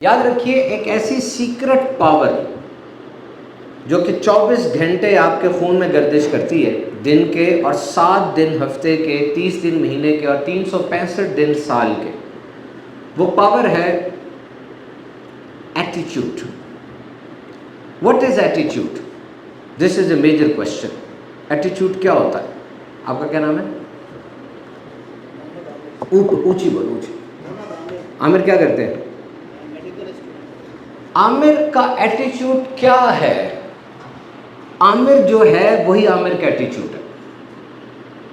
یاد رکھیے ایک ایسی سیکرٹ پاور جو کہ 24 گھنٹے آپ کے خون میں گردش کرتی ہے، دن کے اور 7 دن ہفتے کے، 30 دن مہینے کے اور 365 دن سال کے، وہ پاور ہے ایٹیچیوڈ. What is ایٹیچیوڈ؟ This is a major question. ایٹیچیوڈ کیا ہوتا ہے؟ آپ کا کیا نام ہے؟ اونچی بولو، اونچی. عامر کیا کرتے ہیں؟ عامر کا ایٹیچیوڈ کیا ہے؟ عامر جو ہے وہی عامر کا ایٹیچیوڈ ہے.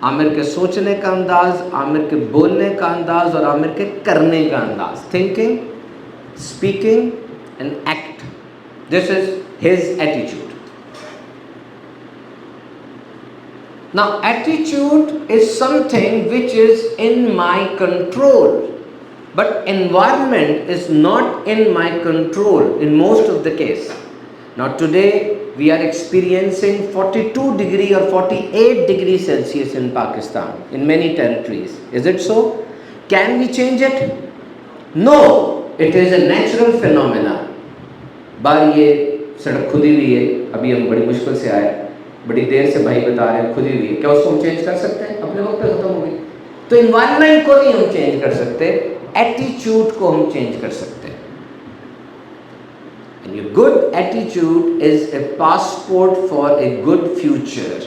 عامر کے سوچنے کا انداز، عامر کے بولنے کا انداز اور عامر کے کرنے کا انداز. Thinking, speaking and act. This is his ایٹیچیوڈ. Now attitude is something which is in my control, but environment is not in my control in most of the case. Now today we are experiencing 42 degree or 48 degrees Celsius in Pakistan, in many territories. Is it so? Can we change it? No, it is a natural phenomena. بار یہ سڑک کھدی ہوئی ہے، ابھی ہم بڑی مشکل سے آئے، بڑی دیر سے بھائی بتا رہے ہیں کھدی ہوئی ہے، کیا اس کو ہم چینج کر سکتے ہیں؟ اپنے وقت پہ ختم ہو گئی. تو انوائرمنٹ کو نہیں ہم چینج کر سکتے، ایٹیچیوڈ کو ہم چینج کر سکتے ہیں. And your good attitude is a passport for a good future.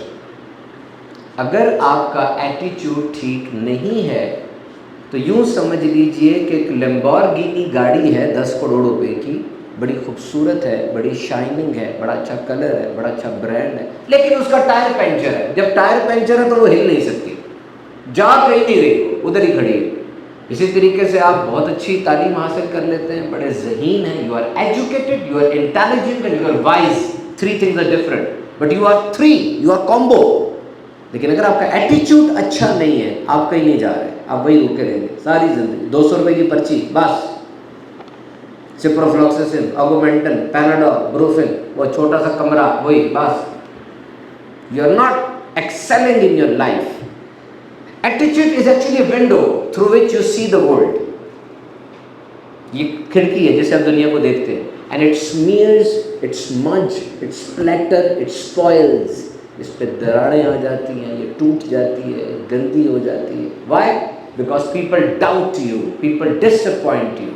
اگر آپ کا ایٹیچیوڈ ٹھیک نہیں ہے تو یوں سمجھ لیجئے کہ ایک لیمبورگینی گاڑی ہے 10 کروڑ روپے کی، بڑی خوبصورت ہے، بڑی شائننگ ہے، بڑا اچھا کلر ہے، بڑا اچھا برانڈ ہے، لیکن اس کا ٹائر پنچر ہے. جب ٹائر پنچر ہے تو وہ ہل نہیں سکتی، جا کہیں نہیں رہی، ادھر ہی کھڑی ہے. اسی طریقے سے آپ بہت اچھی تعلیم حاصل کر لیتے ہیں، بڑے ذہین ہیں، you are educated, you are intelligent and you are wise. 3 things are different, but you are 3, you are combo. لیکن اگر آپ کا ایٹیچیوڈ اچھا نہیں ہے، آپ کہیں نہیں جا رہے، آپ وہی رکے رہیں گے ساری زندگی. 200 روپے کی پرچی، بس سپروفلوکسیسن، آگومنٹن، پیناڈول، بروفن، وہ چھوٹا سا کمرہ، وہی بس. You are not excelling in your life. Attitude is actually a window through which you see the world. یہ کھڑکی ہے جسے آپ دنیا کو دیکھتے ہیں. And it smears, it smudge, it splatter, it spoils. اس پہ دراڑیں آ جاتی ہیں، یہ ٹوٹ جاتی ہے، گندی ہو جاتی ہے. Why? Because people doubt you, people disappoint you,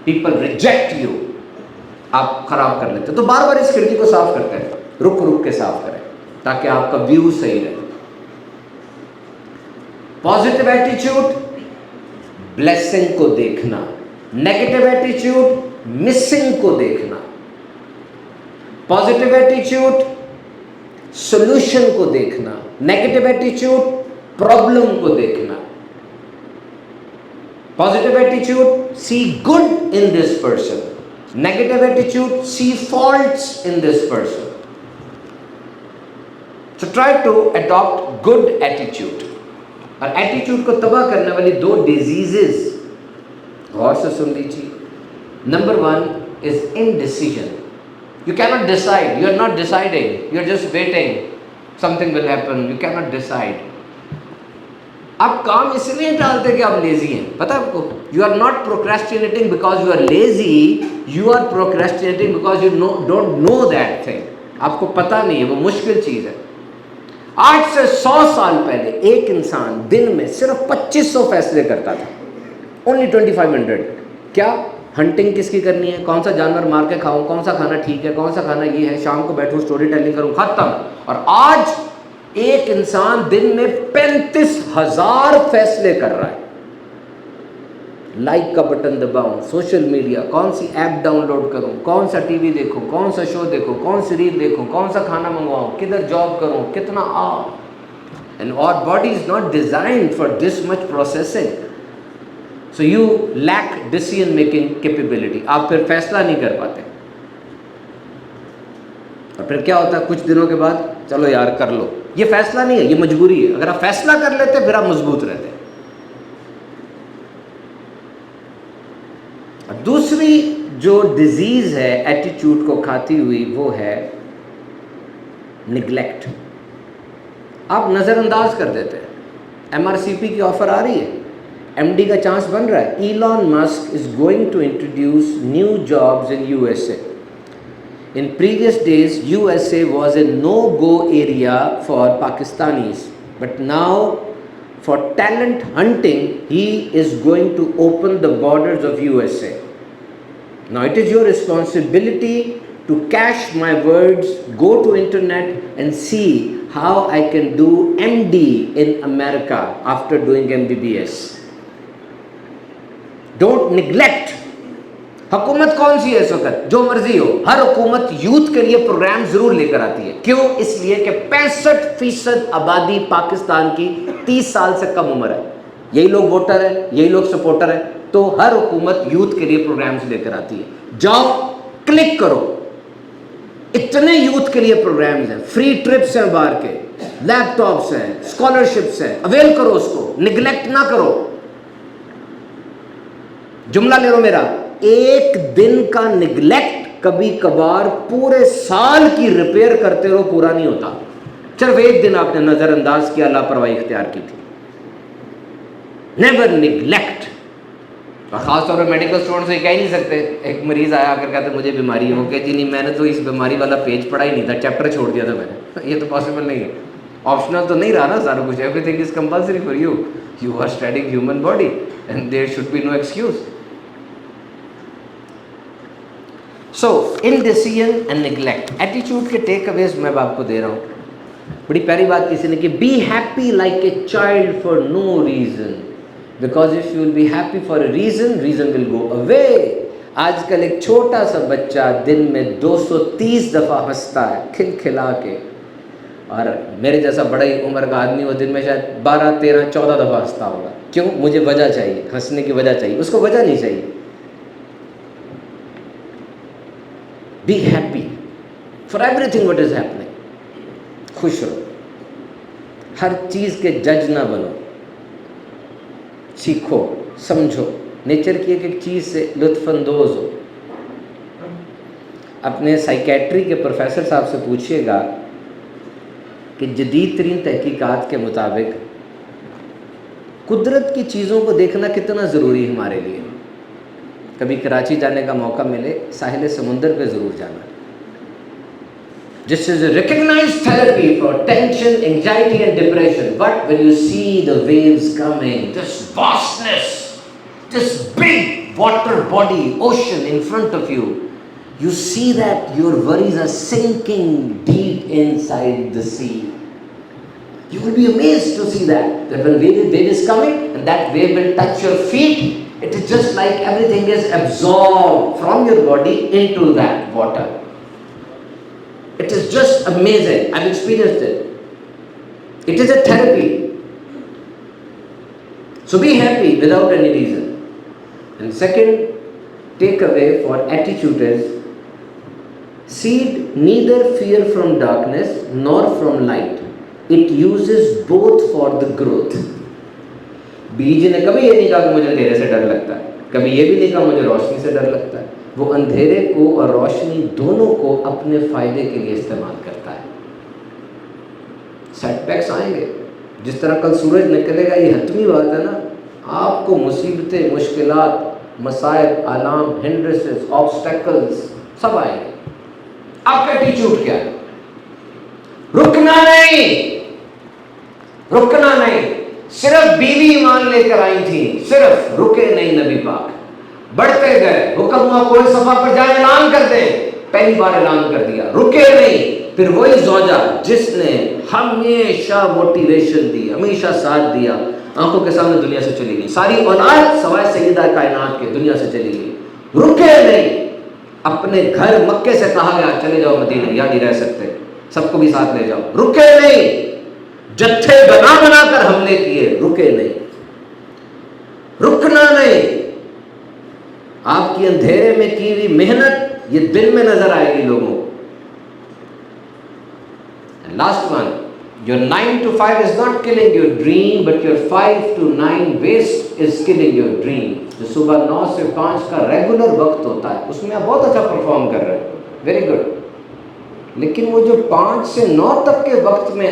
people reject you. آپ خراب کر لیتے. تو بار بار اس کھڑکی کو صاف کرتے ہیں، رک رک کے صاف کریں تاکہ آپ کا ویو صحیح رہے. پازیٹیو ایٹیچیوڈ بلیسنگ کو دیکھنا، نیگیٹو ایٹیچیوڈ مسنگ کو دیکھنا. پازیٹیو ایٹیچیوڈ سولوشن کو دیکھنا، نیگیٹو ایٹیچیوڈ پرابلم کو دیکھنا. Positive ایٹیچیوڈ see good in this person, negative ایٹیچیوڈ C faults in this person. So try to adopt good attitude. اور ایٹیٹیوڈ کو تباہ کرنے والی 2 ڈیزیزز غور سے سن لیجیے. Number 1 is indecision. You can not decide, you are not deciding, you are just waiting something will happen. You can not decide. آپ کام اس لیے ٹالتے کہ آپ لیزی ہیں. پتہ ہے آپ کو، you are not procrastinating because you are lazy, you are procrastinating because you don't know that thing. آپ کو پتہ نہیں ہے، وہ مشکل چیز ہے. آج سے 100 سال پہلے ایک انسان دن میں صرف 2500 فیصلے کرتا تھا. اونلی 2500. کیا ہنٹنگ کس کی کرنی ہے، کون سا جانور مار کے کھاؤں، کون سا کھانا ٹھیک ہے، کون سا کھانا یہ ہے، شام کو بیٹھوں اسٹوری ٹیلنگ کروں، ختم. اور آج ایک انسان دن میں 35,000 فیصلے کر رہا ہے. لائک کا بٹن دباؤں، سوشل میڈیا، کون سی ایپ ڈاؤن لوڈ کروں، کون سا ٹی وی دیکھوں، کون سا شو دیکھوں، کون سی ریل دیکھوں، کون سا کھانا منگواؤں، کدھر جاب کروں، کتنا And our body is not designed for this much processing. So you lack decision making capability. آپ پھر فیصلہ نہیں کر پاتے. اور پھر کیا ہوتا ہے کچھ دنوں کے بعد، چلو یار کر لو. یہ فیصلہ نہیں ہے، یہ مجبوری ہے. اگر آپ فیصلہ کر لیتے پھر آپ مضبوط رہتے. دوسری جو ڈیزیز ہے ایٹیٹیوڈ کو کھاتی ہوئی وہ ہے نگلیکٹ. آپ نظر انداز کر دیتے ہیں. MRCP کی آفر آ رہی ہے، MD کا چانس بن رہا ہے. Elon Musk is going to introduce new jobs in USA. In previous days, USA was a no-go area for Pakistanis, but now for talent hunting, he is going to open the borders of USA. Now it is your responsibility to cash my words, go to internet and see how I can do MD in America after doing MBBS. Don't neglect. حکومت کون سی ہے اس وقت؟ جو مرضی ہو. ہر حکومت youth کے لیے programme ضرور لے کر آتی ہے. کیوں؟ اس لیے کہ 65% آبادی پاکستان کی 30 سال سے کم عمر ہے. یہی لوگ ووٹر ہیں, یہی لوگ سپورٹر ہیں. تو ہر حکومت یوتھ کے لیے پروگرامز لے کر آتی ہے. جاؤ کلک کرو, اتنے یوتھ کے لیے پروگرامز ہیں, فری ٹرپس ہیں, باہر کے لیپ ٹاپس ہیں, اسکالرشپس ہیں, اویل کرو اس کو, نگلیکٹ نہ کرو. جملہ لے لو میرا, ایک دن کا نگلیکٹ کبھی کبھار پورے سال کی ریپیئر کرتے رہو پورا نہیں ہوتا. صرف ایک دن آپ نے نظر انداز کیا, لاپرواہی اختیار کی تھی. Never neglect. اور خاص طور پہ میڈیکل اسٹوڈنٹ سے یہ کہہ نہیں سکتے. ایک مریض آیا کر کہتے مجھے بیماری ہے, وہ کہ جی نہیں میں نے تو اس بیماری والا پیج پڑھا ہی نہیں تھا, چیپٹر چھوڑ دیا تھا میں نے. یہ تو پاسبل نہیں ہے. آپشنل تو نہیں رہا نا سارا کچھ. Everything is compulsory for you. You are studying human body and there should be no excuse. So indecision and neglect. ایٹیچیوڈ کے ٹیک اویز میں آپ کو دے رہا ہوں. بڑی پیاری بات کسی نے کہ be happy like a child for no reason, because if you will be happy for a reason, reason will go away. آج کل ایک چھوٹا سا بچہ دن میں 230 دفعہ ہنستا ہے کھل کھلا کے, اور میرے جیسا بڑا ہی عمر کا آدمی وہ دن میں شاید 12 13 14 دفعہ ہنستا ہوگا. کیوں؟ مجھے وجہ چاہیے, ہنسنے کی وجہ چاہیے. اس کو وجہ نہیں چاہیے. Be happy for everything what is happening. خوش رہو, ہر چیز کے جج نہ بنو. سیکھو, سمجھو, نیچر کی ایک ایک چیز سے لطف اندوز ہو. اپنے سائیکیٹری کے پروفیسر صاحب سے پوچھئے گا کہ جدید ترین تحقیقات کے مطابق قدرت کی چیزوں کو دیکھنا کتنا ضروری ہے ہمارے لیے. کبھی کراچی جانے کا موقع ملے, ساحل سمندر پہ ضرور جانا. This is a recognized therapy for tension, anxiety and depression. But when you see the waves coming, this vastness, this big water body, ocean in front of you, you see that your worries are sinking deep inside the sea. You will be amazed to see that when wave is coming and that wave will touch your feet, it is just like everything is absorbed from your body into that water. It is just amazing. I've experienced it. It is a therapy. So be happy without any reason. And second takeaway for attitude is, seed neither fear from darkness nor from light. It uses both for the growth. بیج نے کبھی یہ نہیں کہا کہ مجھے اندھیرے سے ڈر لگتا ہے, کبھی یہ بھی نہیں کہا مجھے روشنی سے ڈر لگتا ہے. وہ اندھیرے کو اور روشنی دونوں کو اپنے فائدے کے لیے استعمال کرتا ہے. سیٹ بیکس آئیں گے, جس طرح کل سورج نکلے گا, یہ حتمی بات ہے نا. آپ کو مصیبتیں, مشکلات, مصائب, آلام, ہنڈرنسز, آبسٹیکلز سب آئیں گے. آپ کا ایٹیچیوڈ کیا ہے؟ رکنا نہیں, رکنا نہیں. صرف بیوی ایمان لے کر آئی تھی, صرف رکے نہیں نبی پاک. بڑھتے گئے, حکم ہوا کوئی صفحہ پر جائے اعلان کر دیں. پہلی بار اعلان کر دیا, رکے نہیں. پھر وہی زوجہ جس نے ہمیشہ موٹیویشن دی, ہمیشہ ساتھ دیا, آنکھوں کے سامنے دنیا سے چلی گئی. ساری اولاد سوائے سیدہ کائنات کے دنیا سے چلی گئی. رکے نہیں. اپنے گھر مکے سے کہا گیا چلے جاؤ مدینہ, یہاں نہیں رہ سکتے, سب کو بھی ساتھ لے جاؤ. رکے نہیں. جتھے بنا بنا کر حملے کیے, رکے نہیں. رکنا نہیں. آپ کی اندھیرے میں کی ہوئی محنت یہ دن میں نظر آئے گی لوگوں کو. Last one, your 9 to 5 is not killing your dream, but your 5 to 9 waste is killing your dream. جو صبح 9 سے 5 کا ریگولر وقت ہوتا ہے, اس میں آپ بہت اچھا پرفارم کر رہے ہیں, ویری گڈ. لیکن وہ جو 5 سے 9 تک کے وقت میں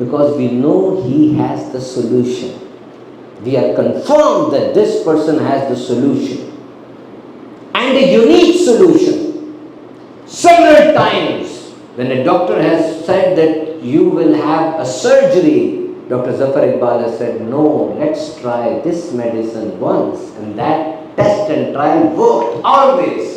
Because we know he has the solution. We are confirmed that this person has the solution, and a unique solution. Several times when a doctor has said that you will have a surgery, Dr. Zafar Iqbal has said, no, let's try this medicine once, and that test and trial worked always.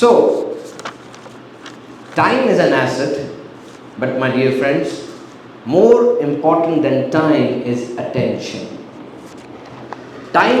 So, time is an asset, but my dear friends, more important than time is attention. Time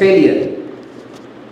failure,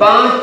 5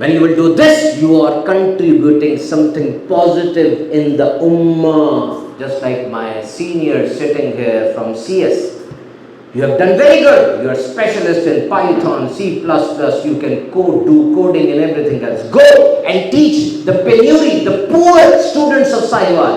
When you will do this, you are contributing something positive in the ummah. Just like my senior sitting here from CS. You have done very good. You are specialist in Python, C++. You can code, do coding and everything else. Go and teach the penury, the poor students of Sahiwal.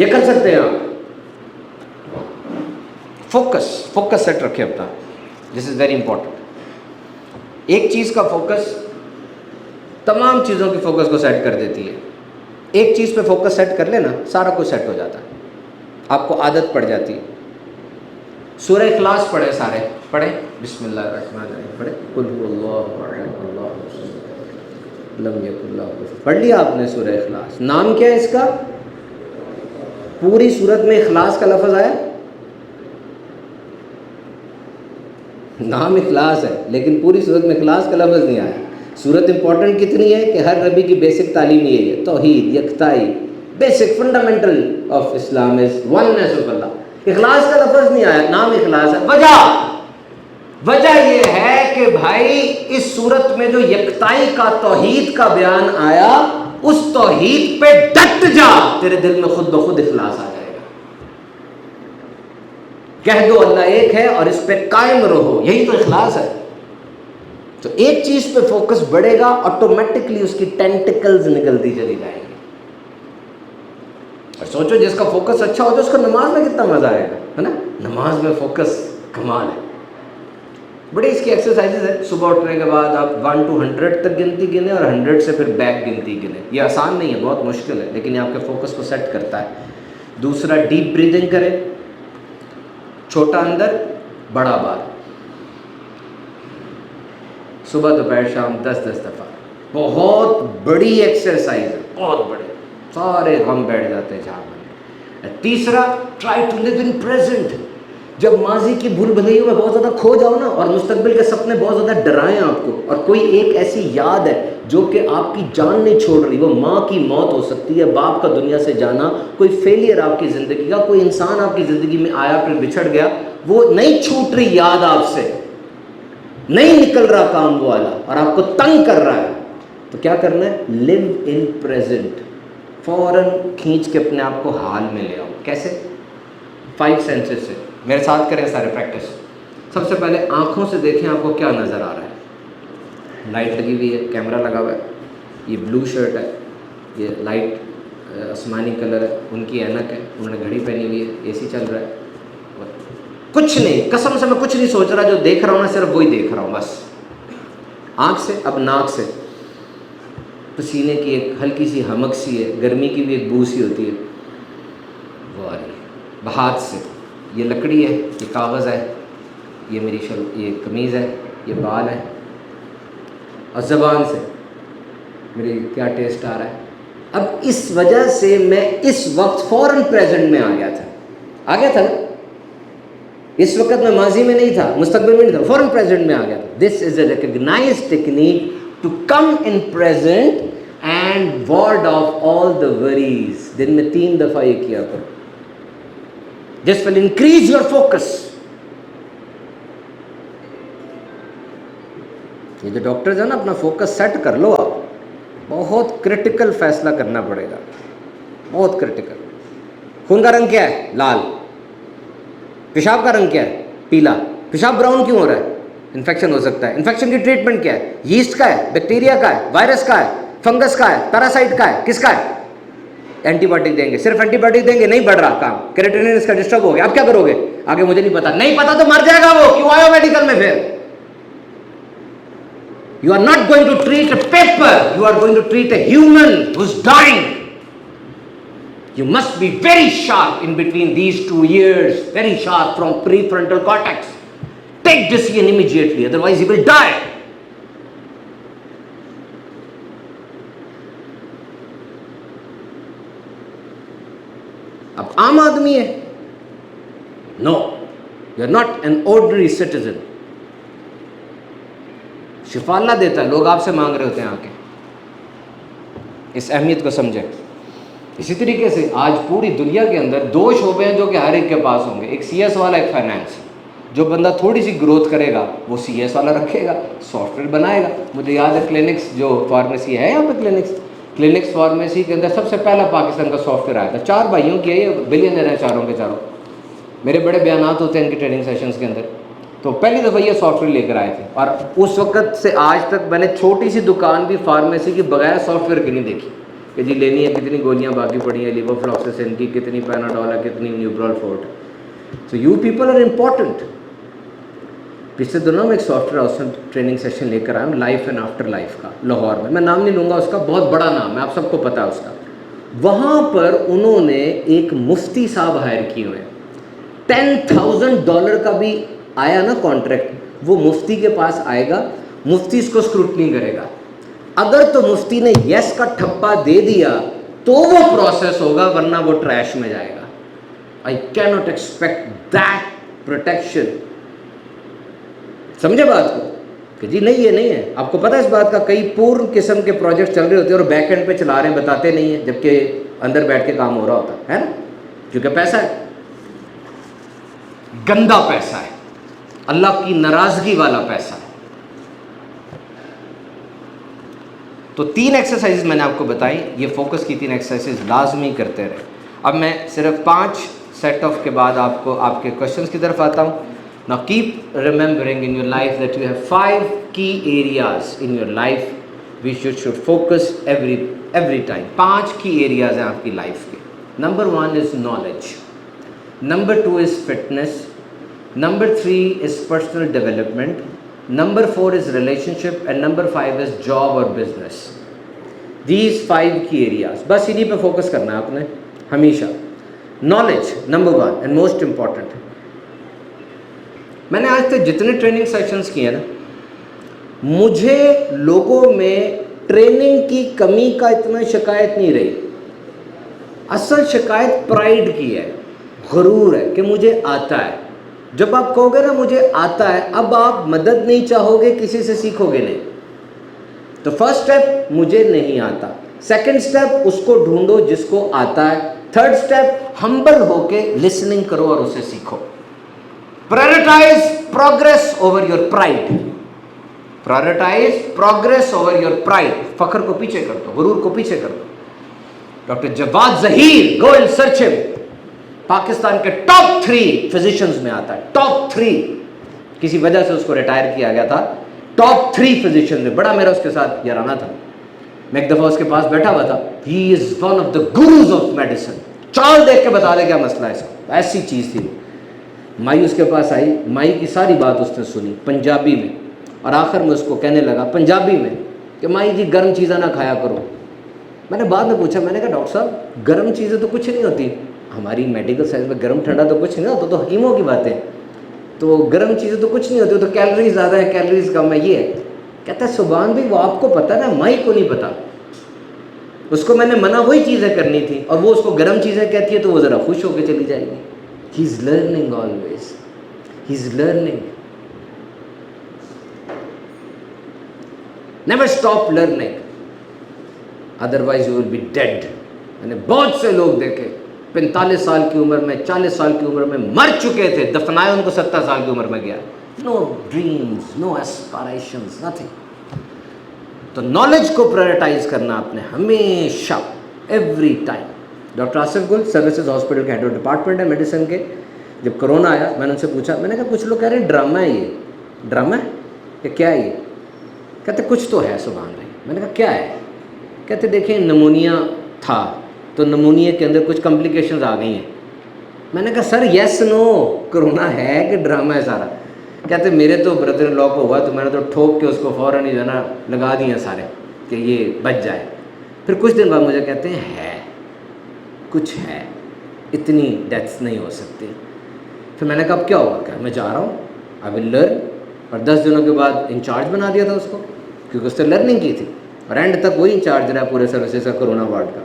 یہ کر سکتے ہیں آپ. Focus set رکھیں اپنا. دس is very important. ایک چیز کا فوکس تمام چیزوں کی فوکس کو سیٹ کر دیتی ہے. ایک چیز پہ فوکس سیٹ کر لینا سارا کچھ سیٹ ہو جاتا ہے, آپ کو عادت پڑ جاتی ہے. سورہ اخلاص پڑھیں, سارے پڑھیں. بسم اللہ الرحمن الرحیم پڑھیں. قل هو اللہ احد اللہ الصمد لم یکن لہ کفوا احد. پڑھ لیا آپ نے سورہ اخلاص. نام کیا ہے اس کا؟ پوری سورت میں اخلاص کا لفظ آیا, نام اخلاص ہے لیکن پوری سورت میں اخلاص کا لفظ نہیں آیا. سورت امپورٹنٹ کتنی ہے کہ ہر نبی کی بیسک تعلیم یہی ہے, توحید, یکتائی. Basic fundamental of Islam is oneness of Allah. اخلاص کا لفظ نہیں آیا, نام اخلاص ہے. وجہ یہ ہے کہ بھائی اس سورت میں جو یکتائی کا, توحید کا بیان آیا, اس توحید پہ ڈٹ جا, تیرے دل میں خود بخود اخلاص آ جائے گا. کہہ دو اللہ ایک ہے اور اس پہ قائم رہو, یہی تو اخلاص ہے. تو ایک چیز پہ فوکس بڑھے گا, آٹومیٹکلی اس کی ٹینٹیکلز نکلتی چلی جائیں گی. اور سوچو جس کا فوکس اچھا ہوتا ہے اس کو نماز میں کتنا مزہ آئے گا, ہے نا. نماز میں فوکس کمال ہے. بڑی اس کی ایکسرسائزز ہے. صبح اٹھنے کے بعد آپ 1 to 100 تک گنتی گنے اور 100 سے پھر بیک گنتی گنے. یہ آسان نہیں ہے, بہت مشکل ہے, لیکن یہ آپ کے فوکس کو سیٹ کرتا ہے. دوسرا, ڈیپ بریدنگ کریں. چھوٹا اندر بڑا باہر, صبح دوپہر شام 10 دفعہ. بہت بڑی ایکسرسائز ہے, بہت بڑی. سارے غم بیٹھ جاتے ہیں جہاں میں. تیسرا, try to live in present. جب ماضی کی بھول بھلیوں میں بہت زیادہ کھو جاؤ نا, اور مستقبل کے سپنے بہت زیادہ ڈرائیں آپ کو, اور کوئی ایک ایسی یاد ہے جو کہ آپ کی جان نہیں چھوڑ رہی, وہ ماں کی موت ہو سکتی ہے, باپ کا دنیا سے جانا, کوئی فیلئر آپ کی زندگی کا, کوئی انسان آپ کی زندگی میں آیا پھر بچھڑ گیا, وہ نہیں چھوٹ رہی یاد آپ سے, نہیں نکل رہا کام وہ والا, اور آپ کو تنگ کر رہا ہے. تو کیا کرنا ہے؟ لیو ان پریزنٹ. فوراً کھینچ کے اپنے آپ کو حال میں لے آؤ. کیسے؟ 5 سینسز سے. میرے ساتھ کریں سارے پریکٹس. سب سے پہلے آنکھوں سے دیکھیں آپ کو کیا نظر آ رہا ہے. لائٹ لگی ہوئی ہے, کیمرہ لگا ہوا ہے, یہ بلو شرٹ ہے, یہ لائٹ آسمانی کلر ہے, ان کی اینک ہے, انہوں نے گھڑی پہنی ہوئی ہے, اے سی چل رہا ہے. کچھ نہیں, قسم سے میں کچھ نہیں سوچ رہا, جو دیکھ رہا ہوں نا صرف وہی دیکھ رہا ہوں بس. آنکھ سے. اب ناک سے. پسینے کی ایک ہلکی سی ہمک سی ہے, گرمی کی بھی ایک بو سی ہوتی ہے, وہ آ رہی ہے. ہاتھ سے. یہ لکڑی ہے, یہ کاغذ ہے, یہ میری یہ قمیض ہے, یہ بال ہے. اور زبان سے میری کیا ٹیسٹ آ رہا ہے. اب اس وجہ سے میں اس وقت فوراً پریزنٹ میں آ گیا تھا نا. اس وقت میں ماضی میں نہیں تھا, مستقبل میں نہیں تھا, فوراً پریزنٹ میں آ گیا تھا. This is a recognised technique to come in present and ward off all the worries. دن میں 3 دفعہ یہ کیا کرو. This will increase your focus. یہ جو ڈاکٹرز ہیں نا, اپنا فوکس سیٹ کر لو آپ. بہت کرٹیکل فیصلہ کرنا پڑے گا, بہت کرٹیکل. خون کا رنگ کیا ہے؟ لال. پیشاب کا رنگ کیا ہے؟ پیلا. پیشاب براؤن کیوں ہو رہا ہے؟ انفیکشن ہو سکتا ہے. انفیکشن کی ٹریٹمنٹ کیا ہے؟ یسٹ کا ہے, بیکٹیریا کا ہے, وائرس کا ہے, فنگس کا ہے, پیراسائٹ کا ہے, کس کا ہے؟ اینٹی بایوٹک دیں گے. صرف اینٹی بایوٹک دیں گے نہیں بڑھ رہا کام, کریٹینن اس کا ڈسٹرب ہو گیا. اب کیا کرو گے؟ آگے مجھے نہیں پتا. نہیں پتا تو مر جائے گا وہ, کیوں آئے میڈیکل میں پھر؟ You are not going to treat a paper, you are going to treat a human who's dying. You must be very sharp in between these 2 ears, very sharp from prefrontal cortex. Take decision immediately, otherwise he will die. اب عام آدمی ہے. No, you are not an ordinary citizen. شفا اللہ دیتا ہے, لوگ آپ سے مانگ رہے ہوتے ہیں آ کے. اس اہمیت کو سمجھیں. اسی طریقے سے آج پوری دنیا کے اندر 2 شعبے ہیں جو کہ ہر ایک کے پاس ہوں گے, ایک سی ایس والا, ایک فائنانس. جو بندہ تھوڑی سی گروتھ کرے گا وہ سی ایس والا رکھے گا, سافٹ ویئر بنائے گا. مجھے یاد ہے کلینکس, جو فارمیسی ہے یہاں پہ, کلینکس فارمیسی کے اندر سب سے پہلا پاکستان کا سافٹ ویئر آیا تھا. 4 بھائیوں کی ہے, یہ بلینئر ہیں چاروں کے چاروں. میرے بڑے بیانات ہوتے ہیں ان کی ٹریننگ سیشنز کے اندر. تو پہلی دفعہ یہ سافٹ ویئر لے کر آئے تھے, اور اس وقت سے آج تک میں نے چھوٹی سی دکان بھی فارمیسی کی بغیر سافٹ ویئر کی نہیں دیکھی. کہ جی لینی ہے کتنی گولیاں باقی پڑی ہیں لیور فلوکسیسن کی, کتنی پیناڈول ہے, کتنی نیوبرال forte. So you people are important. پچھلے دنوں میں ایک سافٹ ویئر ہاؤس میں ٹریننگ سیشن لے کر آیا ہوں, لائف اینڈ آفٹر لائف کا, لاہور میں. میں نام نہیں لوں گا اس کا, بہت بڑا نام ہے, آپ سب کو پتہ ہے اس کا. وہاں پر انہوں نے ایک مفتی صاحب ہائر کیے ہوئے ہیں. $10,000 کا بھی آیا نا کانٹریکٹ, وہ مفتی کے پاس آئے گا, مفتی اس کو اسکروٹنی کرے گا. اگر تو مفتی نے یس کا ٹھپا دے دیا تو وہ پروسیس ہوگا, ورنہ وہ ٹریش میں جائے گا. I can not expect that protection. سمجھے بات کو کہ جی نہیں یہ نہیں ہے. آپ کو پتہ ہے اس بات کا, کئی پورن قسم کے پروجیکٹ چل رہے ہوتے ہیں اور بیک اینڈ پہ چلا رہے ہیں, بتاتے نہیں ہیں, جبکہ اندر بیٹھ کے کام ہو رہا ہوتا ہے نا, کیونکہ پیسہ ہے, گندا پیسہ ہے, اللہ کی ناراضگی والا پیسہ ہے. تو 3 ایکسرسائز میں نے آپ کو بتائی, یہ فوکس کی 3 ایکسرسائز لازمی کرتے رہے. اب میں صرف 5 سیٹ آف کے بعد آپ کو آپ کے کوشچنس کی طرف آتا ہوں. Now keep remembering in your life that you have 5 key areas in your life which you should focus every time. 5 key areas ہیں آپ کی لائف کے. Number 1 is knowledge. Number 2 is fitness. Number 3 is personal development. Number 4 is relationship. And number 5 is job or business. These 5 key areas. بس انہی پہ focus کرنا ہے آپ نے ہمیشہ. Knowledge, number 1 and most important. میں نے آج تک جتنے ٹریننگ سیشنز کیے ہیں نا, مجھے لوگوں میں ٹریننگ کی کمی کا اتنا شکایت نہیں رہی. اصل شکایت پرائیڈ کی ہے, غرور ہے کہ مجھے آتا ہے. جب آپ کہو گے نا مجھے آتا ہے, اب آپ مدد نہیں چاہو گے, کسی سے سیکھو گے نہیں. تو فرسٹ اسٹیپ مجھے نہیں آتا, سیکنڈ اسٹیپ اس کو ڈھونڈو جس کو آتا ہے, تھرڈ اسٹیپ ہمبل ہو کے لسننگ کرو اور اسے سیکھو. Prioritize progress over your pride. Prioritize progress over your pride. فخر کو پیچھے کر دو, غرور کو پیچھے کر دو. Doctor Jawad Zaheer, go and search him. Pakistan کے ٹاپ 3 فزیشنز میں آتا ہے, ٹاپ 3. کسی وجہ سے اس کو ریٹائر کیا گیا تھا. ٹاپ 3 فزیشن میں, بڑا میرا اس کے ساتھ یارانہ تھا. میں ایک دفعہ اس کے پاس بیٹھا ہوا تھا. He is one of the gurus of medicine. چال دیکھ کے بتا دے کیا مسئلہ ہے اس کو, ایسی چیز تھی. مائی اس کے پاس آئی, مائی کی ساری بات اس نے سنی پنجابی میں, اور آخر میں اس کو کہنے لگا پنجابی میں کہ مائی جی گرم چیزیں نہ کھایا کرو. میں نے بعد میں پوچھا, میں نے کہا ڈاکٹر صاحب گرم چیزیں تو کچھ نہیں ہوتی, ہماری میڈیکل سائنس میں گرم ٹھنڈا تو کچھ نہیں ہوتا, تو حکیموں کی باتیں, تو گرم چیزیں تو کچھ نہیں ہوتی, تو کیلریز زیادہ ہے, کیلریز کم ہے, یہ ہے. کہتا ہے سبحان بھی, وہ آپ کو پتہ نا, مائی کو نہیں پتا. اس کو میں نے منع وہی چیزیں کرنی تھی, اور وہ اس کو گرم چیزیں کہتی ہے تو وہ ذرا خوش ہو کے چلی جائے گی. He is learning always. He is learning. Never stop learning. Otherwise you will be dead. میں نے بہت سے لوگ دیکھے 45 سال کی عمر میں, 40 سال کی عمر میں مر چکے تھے, دفنائے ان کو 70 سال کی عمر میں گیا. No dreams, no aspirations, nothing. تو نالج کو پرائرٹائز کرنا آپ نے ہمیشہ, ایوری ٹائم. ڈاکٹر آصف گل سروسز ہاسپٹل کے ہیڈ آف ڈپارٹمنٹ ہے میڈیسن کے. جب کرونا آیا میں نے ان سے پوچھا, میں نے کہا کچھ لوگ کہہ رہے ہیں ڈرامہ ہے, یہ ڈرامہ ہے کہ کیا ہے یہ؟ کہتے کچھ تو ہے سبحان اللہ. میں نے کہا کیا ہے؟ کہتے دیکھیں نمونیا تھا, تو نمونیا کے اندر کچھ کمپلیکیشنز آ گئی ہیں. میں نے کہا سر یس نو, کرونا ہے کہ ڈرامہ ہے سارا؟ کہتے میرے تو بردر ان لا کو ہوا تو میں نے تو ٹھوک کے اس کو فوراً ہی جو ہے نا لگا دیے سارے کہ یہ بچ جائے. پھر کچھ دن بعد مجھے کہتے ہیں ہے کچھ ہے, اتنی ڈیتھس نہیں ہو سکتی. پھر میں نے کہا اب کیا ہوگا, کہ میں جا رہا ہوں, آئی ول لرن. اور 10 دنوں کے بعد انچارج بنا دیا تھا اس کو, کیونکہ اس نے لرننگ کی تھی, اور اینڈ تک وہی انچارج رہا پورے سروسز کا کرونا وارڈ کا.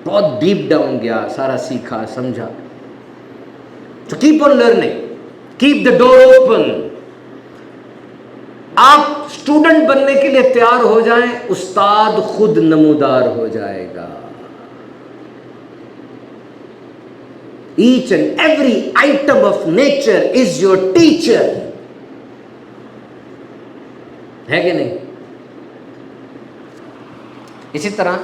بہت ڈیپ ڈاؤن گیا, سارا سیکھا سمجھا. تو keep on learning, keep the door open. آپ اسٹوڈنٹ بننے کے لیے تیار ہو جائیں, استاد خود نمودار ہو جائے گا. Each and every item of nature is your teacher. ہے کہ نہیں؟ اسی طرح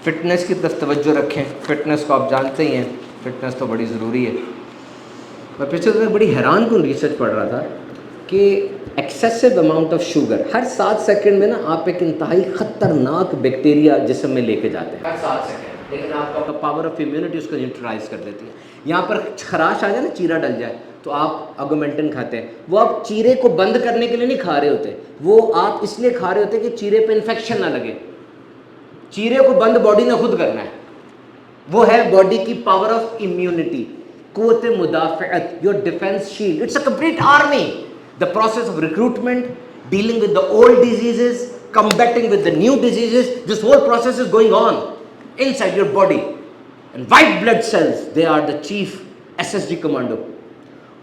فٹنس کی طرف توجہ رکھیں. فٹنس کو آپ جانتے ہی ہیں, فٹنس تو بڑی ضروری ہے. میں پچھلے دن بڑی حیران کن ریسرچ پڑھ رہا تھا. کہ excessive amount of sugar Hare 7 second میں نا آپ ایک انتہائی خطرناک بیکٹیریا جسم میں لے کے جاتے ہیں ہر 7 سیکنڈ، لیکن آپ کا پاور آف امیونٹی اس کو نیوٹرلائز کر دیتی ہے. یہاں پر خراش آ جائے نا، چیرا ڈل جائے، تو آپ آگومنٹن کھاتے ہیں. وہ آپ چیرے کو بند کرنے کے لیے نہیں کھا رہے ہوتے، وہ آپ اس لیے کھا رہے ہوتے کہ چیرے پہ انفیکشن نہ لگے. چیرے کو بند باڈی نے خود کرنا ہے. وہ ہے باڈی کی پاور آف امیونٹی، قوت مدافعت، your defence shield. It's a complete army. The process of recruitment, dealing with the old diseases, combating with the new diseases, this whole process is going on inside your body. And white blood cells, they are the chief SSG commando.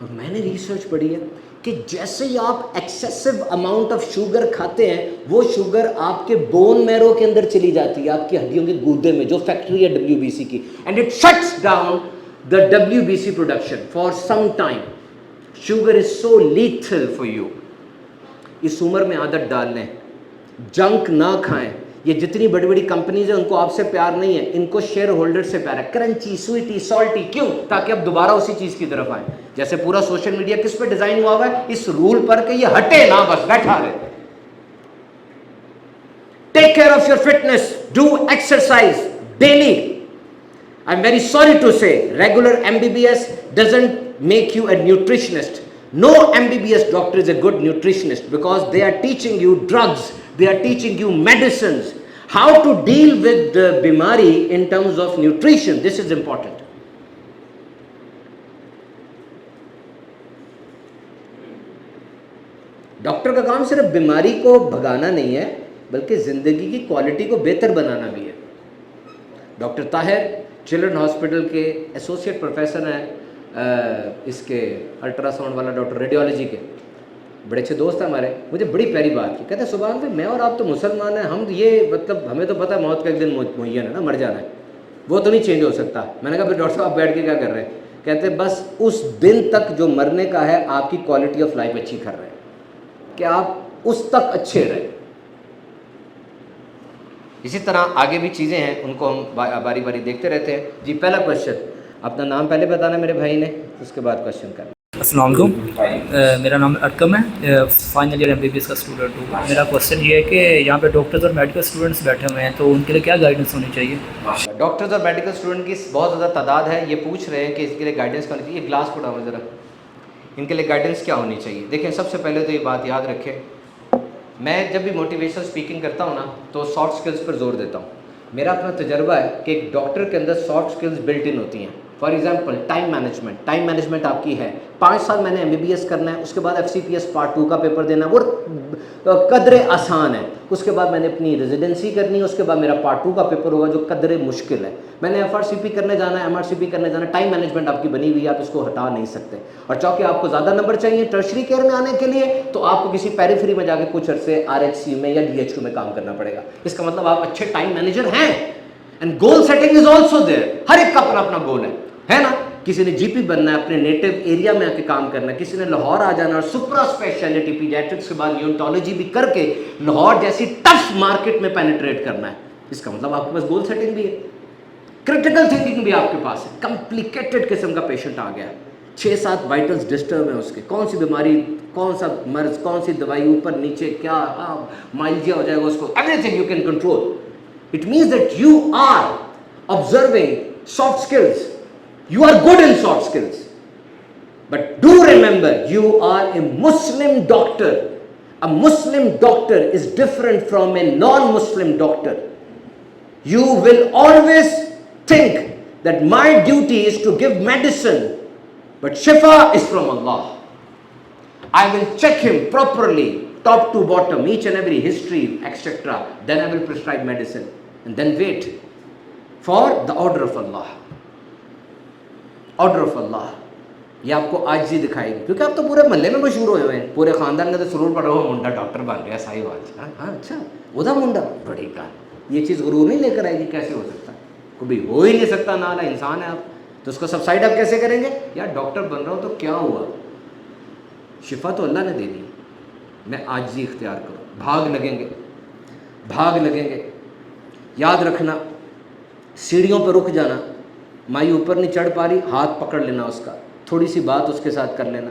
اور میں نے research پڑھی ہے کہ جیسے ہی آپ excessive amount of sugar کھاتے ہیں، وہ شوگر آپ کے بون میرو کے اندر چلی جاتی ہے، آپ کی ہڈیوں کے گودے میں، جو فیکٹری ہے WBC کی، and it shuts down the WBC production for some time. Sugar is so lethal for you. اس عمر میں عادت ڈال لیں، جنک نہ کھائیں. یہ جتنی بڑی بڑی کمپنیز ہیں ان کو آپ سے پیار نہیں ہے، ان کو شیئر ہولڈر سے پیار ہے. کرنچی، سویٹی، سالٹی، کیوں؟ تاکہ اب دوبارہ اسی چیز کی طرف آئیں. جیسے پورا سوشل میڈیا کس پہ ڈیزائن ہوا ہوا ہے؟ اس رول پر کہ یہ ہٹے نہ، بس بیٹھا رہے. Take care of your fitness, do exercise daily. I am very sorry to say regular MBBS doesn't make you a nutritionist. No MBBS doctor is a good nutritionist because they are teaching you drugs, they are teaching you medicines, how to deal with the bimari in terms of nutrition. This is important. Doctor کا کام صرف بیماری کو بھگانا نہیں ہے بلکہ زندگی کی quality کو بہتر بنانا بھی ہے. ڈاکٹر طاہر چلڈرن ہاسپٹل کے ایسوسیٹ پروفیسر ہیں، اس کے الٹرا ساؤنڈ والا ڈاکٹر، ریڈیولوجی کے بڑے اچھے دوست ہیں ہمارے. مجھے بڑی پیاری بات کی، کہتے ہیں سبحان اللہ، میں اور آپ تو مسلمان ہیں، ہم یہ مطلب ہمیں تو پتہ ہے موت کا ایک دن معین ہے نا، مر جانا ہے، وہ تو نہیں چینج ہو سکتا. میں نے کہا پھر ڈاکٹر صاحب آپ بیٹھ کے کیا کر رہے ہیں؟ کہتے ہیں بس اس دن تک جو مرنے کا ہے آپ کی کوالٹی آف لائف اچھی کر رہے ہیں کہ آپ اس تک اچھے رہیں. اسی طرح آگے بھی چیزیں ہیں، ان کو ہم باری باری دیکھتے رہتے ہیں. جی پہلا کوشچن، اپنا نام پہلے بتانا میرے بھائی نے، اس کے بعد کوشچن کرنا. السلام علیکم، میرا نام ارکم ہے، فائنل ایئر MBBS کا اسٹوڈنٹ ہوں. میرا کوشچن یہ ہے کہ یہاں پہ ڈاکٹرز اور میڈیکل اسٹوڈنٹس بیٹھے ہوئے ہیں، تو ان کے لیے کیا گائیڈنس ہونی چاہیے؟ ڈاکٹرز اور میڈیکل اسٹوڈنٹ کی بہت زیادہ تعداد ہے. یہ پوچھ رہے ہیں کہ اس کے لیے گائیڈنس کیا ہونی چاہیے. یہ گلاس پڑا ہوا ذرا، ان کے لیے گائیڈنس کیا ہونی چاہیے. دیکھیں سب سے پہلے تو یہ بات یاد رکھیں، میں جب بھی موٹیویشنل اسپیکنگ کرتا ہوں نا تو سافٹ اسکلس پر زور دیتا ہوں. میرا اپنا تجربہ ہے کہ ایک ڈاکٹر کے اندر سافٹ اسکلس بلٹ ان ہوتی ہیں. فار ایگزامپل ٹائم مینجمنٹ آپ کی ہے. 5 سال میں نے MBBS کرنا ہے، اس کے بعد FCPS پارٹ 2 کا پیپر دینا ہے، وہ قدر آسان ہے. اس کے بعد میں نے اپنی ریزیڈنسی کرنی ہے، اس کے بعد میرا پارٹ 2 کا پیپر ہوگا جو قدر مشکل ہے. میں نے FRCP کرنے جانا ہے، MRCP کرنے جانا ہے. ٹائم مینجمنٹ آپ کی بنی ہوئی ہے، آپ اس کو ہٹا نہیں سکتے. اور چونکہ آپ کو زیادہ نمبر چاہیے ٹرشری کیئر میں آنے کے لیے، تو آپ کو کسی پیریفری میں جا کے کچھ عرصے RHC میں یا DHQ میں کام کرنا پڑے گا. اس کا مطلب آپ اچھے ٹائم مینیجر ہیں. And goal setting is also there. ہر ایک کا اپنا اپنا گول ہے نا. کسی نے GP بننا ہے، اپنے نیٹو ایریا میں آ کے کام کرنا ہے. کسی نے لاہور آ جانا اور سپرا اسپیشلٹی پیڈیاٹرکس کے بعد نیونٹالوجی بھی کر کے لاہور جیسی ٹف مارکیٹ میں پینیٹریٹ کرنا ہے. اس کا مطلب آپ کے پاس گول سیٹنگ بھی ہے، کرٹیکل تھنکنگ بھی آپ کے پاس ہے. کمپلیکیٹڈ قسم کا پیشنٹ آ گیا، 6-7 وائٹلز ڈسٹرب ہیں اس کے، کون سی بیماری، کون سا مرض، کون سی دوائی، اوپر نیچے کیا، مائلجیا ہو جائے گا اس کو. Everything you can control. It means that you are observing soft skills. You are good in soft skills. But do remember, you are a Muslim doctor. A Muslim doctor is different from a non-Muslim doctor. You will always think that my duty is to give medicine, but shifa is from Allah. I will check him properly, top to bottom, each and every history, etc. Then I will prescribe medicine. And then wait for the order of Allah. Order of Allah. یہ آپ کو عاجزی دکھائے گی، کیونکہ آپ تو پورے محلے میں مشہور ہوئے ہوئے ہیں، پورے خاندان کا تو سرور پڑا ہوا منڈا ڈاکٹر بن گیا صحیح بات. ہاں اچھا ادا منڈا بڑی گال. یہ چیز غرور نہیں لے کر آئے گی. کیسے ہو سکتا ہے؟ کبھی ہو ہی نہیں سکتا. نالا انسان ہے آپ، تو اس کو سبسائڈ آپ کیسے کریں گے؟ یار ڈاکٹر بن رہا ہوں تو کیا ہوا، شفا تو اللہ نے دے دی، میں عاجزی اختیار کروں. بھاگ لگیں گے. یاد رکھنا، سیڑھیوں پہ رک جانا، مائی اوپر نہیں چڑھ پا رہی، ہاتھ پکڑ لینا اس کا، تھوڑی سی بات اس کے ساتھ کر لینا.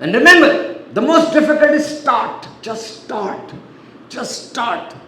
And remember, the most difficult is start. Just start. Just start.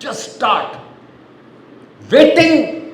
Just start. Waiting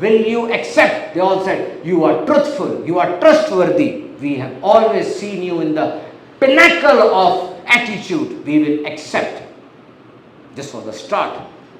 will you accept? They all said, you are truthful, you are trustworthy, we have always seen you in the pinnacle of attitude, we will accept. This was the start.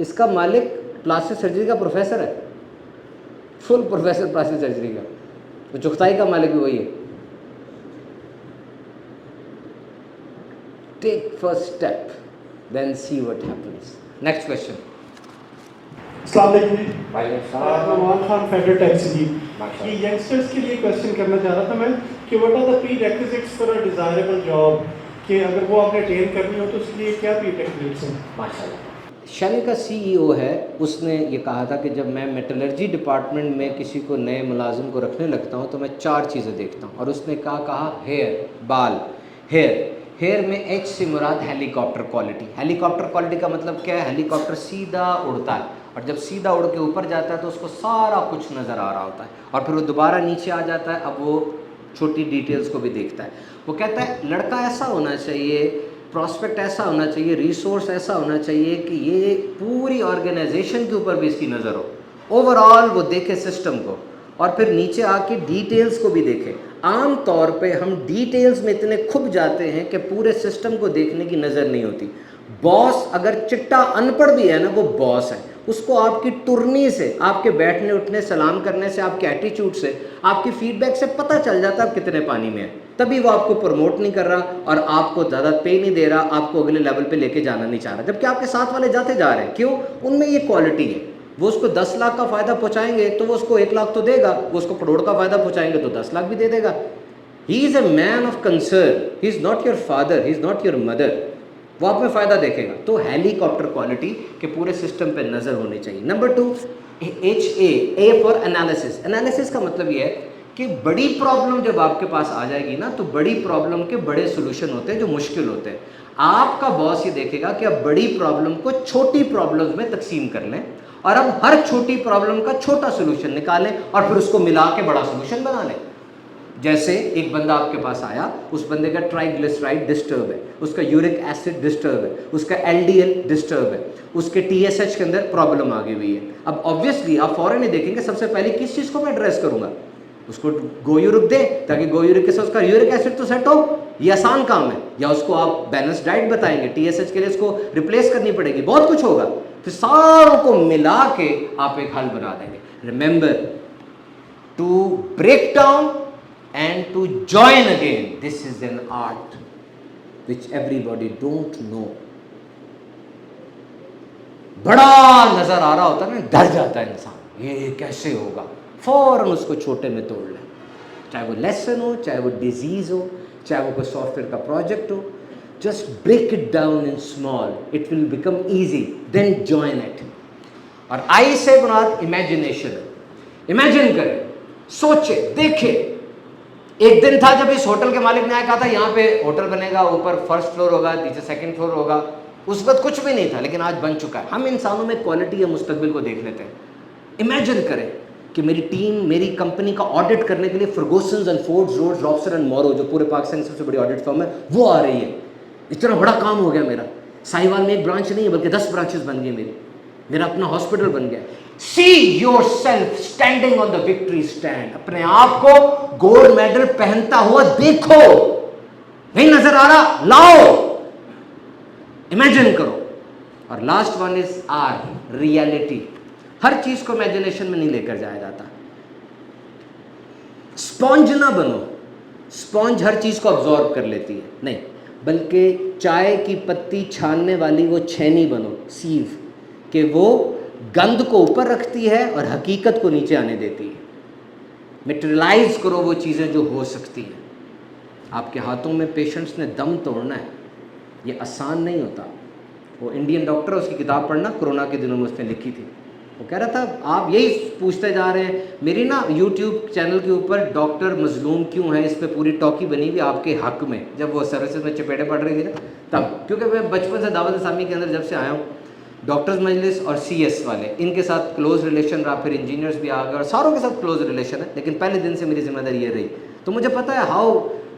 اس کا مالک plastic surgery کا professor ہے, فل professor plastic surgery کا, تو چغتائی کا مالک بھی وہی ہے. Take first step then see what happens. Next question. السلام علیکم جی. نوان خان فیڈرل ٹیکس جی. یہ ینگسٹرس کے لیے کوشچن کرنا چاہ رہا تھا میں کہ what are the prerequisites for a desirable job, کہ اگر وہ آپ نے اٹین کرنی ہو تو اس لیے کیا پری ریکوزٹس ہیں؟ ماشاء اللہ. شیل کا سی ای او ہے, اس نے یہ کہا تھا کہ جب میں میٹلرجی ڈپارٹمنٹ میں کسی کو نئے ملازم کو رکھنے لگتا ہوں تو میں 4 چیزیں دیکھتا ہوں, اور اس نے کہا ہیئر, بال, ہیئر میں ایچ سے مراد ہیلی کاپٹر کوالٹی. ہیلی کاپٹر کوالٹی کا مطلب کیا ہے؟ ہیلی کاپٹر سیدھا اڑتا ہے, اور جب سیدھا اڑ کے اوپر جاتا ہے تو اس کو سارا کچھ نظر آ رہا ہوتا ہے, اور پھر وہ دوبارہ نیچے آ جاتا ہے, اب وہ چھوٹی ڈیٹیلز کو بھی دیکھتا ہے. وہ کہتا ہے لڑکا ایسا ہونا چاہیے, پراسپیکٹ ایسا ہونا چاہیے, ریسورس ایسا ہونا چاہیے کہ یہ پوری آرگنائزیشن کے اوپر بھی اس کی نظر ہو, اوور آل وہ دیکھے سسٹم کو, اور پھر نیچے آ کے ڈیٹیلز کو بھی دیکھے. عام طور پہ ہم ڈیٹیلز میں اتنے کھپ جاتے ہیں کہ پورے سسٹم کو دیکھنے کی نظر نہیں ہوتی. باس اگر چٹا ان پڑھ بھی ہے نا, وہ باس ہے, اس کو آپ کی ٹرنی سے, آپ کے بیٹھنے اٹھنے, سلام کرنے سے, آپ کے ایٹیچیوڈ سے, آپ کی فیڈ بیک سے پتہ چل جاتا ہے آپ کتنے پانی میں ہیں. تبھی وہ آپ کو پروموٹ نہیں کر رہا اور آپ کو زیادہ پے نہیں دے رہا, آپ کو اگلے لیول پہ لے کے جانا نہیں چاہ رہا, جبکہ آپ کے ساتھ والے جاتے جا رہے ہیں. کیوں؟ ان میں یہ کوالٹی ہے. وہ اس کو 10 لاکھ کا فائدہ پہنچائیں گے تو وہ اس کو 1 لاکھ تو دے گا, وہ اس کو کروڑ کا فائدہ پہنچائیں گے تو 10 لاکھ بھی دے دے گا. He is a man of concern, he is not your father, he is not your mother. وہ آپ میں فائدہ دیکھے گا. تو ہیلی کاپٹر کوالٹی کے پورے سسٹم پہ نظر ہونی چاہیے. Number 2, H A for analysis. Analysis کا مطلب یہ ہے کہ بڑی پرابلم جب آپ کے پاس آ جائے گی نا, تو بڑی پرابلم کے بڑے سولوشن ہوتے ہیں جو مشکل ہوتے ہیں. آپ کا باس یہ دیکھے گا کہ اب بڑی پرابلم کو چھوٹی پرابلمز میں تقسیم کر لیں, اور اب ہر چھوٹی پرابلم کا چھوٹا سولوشن نکالیں, اور پھر اس کو ملا کے بڑا سولوشن بنا لیں. جیسے ایک بندہ آپ کے پاس آیا, اس بندے کا ٹرائیگلیسرائڈ ڈسٹرب ہے, اس کا یورک ایسڈ ڈسٹرب ہے, اس کا ایل ڈی ایل ڈسٹرب ہے, اس کے ٹی ایس ایچ کے اندر پرابلم آ گئی ہوئی ہے. اب آبویسلی آپ فوراً ہی دیکھیں گے سب سے پہلے کس چیز کو میں ایڈریس کروں گا, اس کو گو یورک دے تاکہ گو یورک کے ساتھ اس کا یورک ایسڈ تو سیٹ ہو. یہ آسان کام ہے. یا اس کو آپ بیلنس ڈائٹ بتائیں گے, ٹی ایس ایچ کے لیے اس کو ریپلیس کرنی پڑے گی, بہت کچھ ہوگا. پھر ساروں کو ملا کے آپ ایک حل بنا دیں گے. Remember to break down and to join again, this is an art which everybody don't know. بڑا نظر آ رہا ہوتا ہے نا, ڈر جاتا ہے انسان, یہ کیسے ہوگا, فوراً اس کو چھوٹے میں توڑ لیں. چاہے وہ لیسن ہو, چاہے وہ ڈیزیز ہو, چاہے وہ کوئی سافٹ ویئر کا project who, just break it down in small, it will become easy, then join it. اور آئی سے مراد امیجنیشن. امیجن کریں, سوچے, دیکھے. ایک دن تھا جب اس ہوٹل کے مالک نے آیا کہا تھا یہاں پہ ہوٹل بنے گا, اوپر فرسٹ فلور ہوگا, نیچے سیکنڈ فلور ہوگا. اس وقت کچھ بھی نہیں تھا, لیکن آج بن چکا ہے. ہم انسانوں میں کوالٹی یا مستقبل کو دیکھ لیتے ہیں. امیجن کریں کہ میری ٹیم میری کمپنی کا آڈٹ کرنے کے لیے Fergusons and Fords, Rhodes, Robson and Morrow, جو پورے پاکستان کی سب سے بڑی آڈٹ فرم ہے, وہ آ رہی ہے. اتنا بڑا کام ہو گیا میرا. ساہیوال میں ایک برانچ نہیں ہے بلکہ 10 برانچز بن گئی میری. میرا اپنا ہاسپٹل بن گیا. See yourself standing on the victory stand. اپنے آپ کو گولڈ میڈل پہنتا ہوا دیکھو. نہیں نظر آ رہا, لاؤ, امیجن کرو. اور last one is R, reality. ہر چیز کو امیجنیشن میں نہیں لے کر جایا جاتا. اسپونج نہ بنو. اسپونج ہر چیز کو ابزارب کر لیتی ہے, نہیں, بلکہ چائے کی پتی چھاننے والی وہ چھینی بنو, سیو, کہ وہ گند کو اوپر رکھتی ہے اور حقیقت کو نیچے آنے دیتی ہے. میٹیریلائز کرو وہ چیزیں جو ہو سکتی ہیں. آپ کے ہاتھوں میں پیشنٹس نے دم توڑنا ہے, یہ آسان نہیں ہوتا. وہ انڈین ڈاکٹر, اس کی کتاب پڑھنا, کرونا کے دنوں میں اس نے لکھی تھی. وہ کہہ رہا تھا آپ یہی پوچھتے جا رہے ہیں. میری نا یوٹیوب چینل کے اوپر ڈاکٹر مظلوم کیوں ہے, اس پہ پوری ٹاکی بنی ہوئی آپ کے حق میں, جب وہ سروسز میں چپیٹے پڑ رہی تھی نا تب. کیونکہ میں بچپن سے دعوت اسلامی کے اندر جب سے آیا ہوں, ڈاکٹرز مجلس اور سی ایس والے, ان کے ساتھ کلوز ریلیشن رہا. پھر انجینئرس بھی آ گئے اور ساروں کے ساتھ کلوز ریلیشن ہے, لیکن پہلے دن سے میری ذمہ داری یہ رہی. تو مجھے پتہ ہے ہاؤ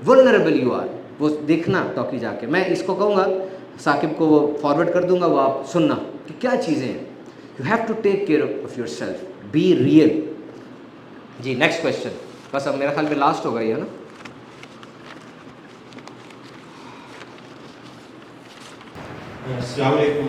ولنریبل یو آر. وہ دیکھنا ٹاکی جا کے, میں اس کو کہوں گا ثاقب کو, وہ فارورڈ کر دوں گا, وہ آپ سننا کہ کیا چیزیں ہیں. You have to take care of yourself, be real. جی نیکسٹ کویشچن, بس اب میرا خیال میں لاسٹ ہوگا یہ, ہے نا. السلام علیکم.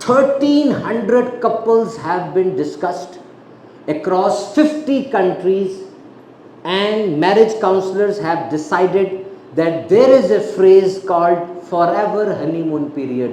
1300 couples have been discussed across 50 countries and marriage counselors have decided that there is a phrase called forever honeymoon period.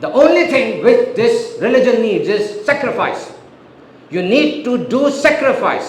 The only thing which this religion needs is sacrifice. You need to do sacrifice.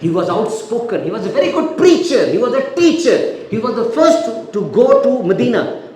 He was outspoken, he was a very good preacher, he was a teacher, he was the first to go to Medina.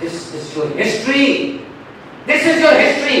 This is your history. This is your history.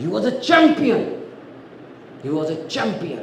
he was a champion, he was a champion.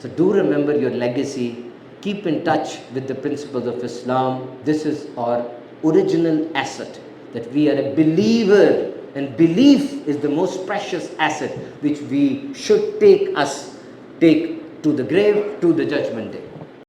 So do remember your legacy, keep in touch with the principles of Islam. This is our original asset, that we are a believer, and belief is the most precious asset which we should take to the grave, to the judgment day.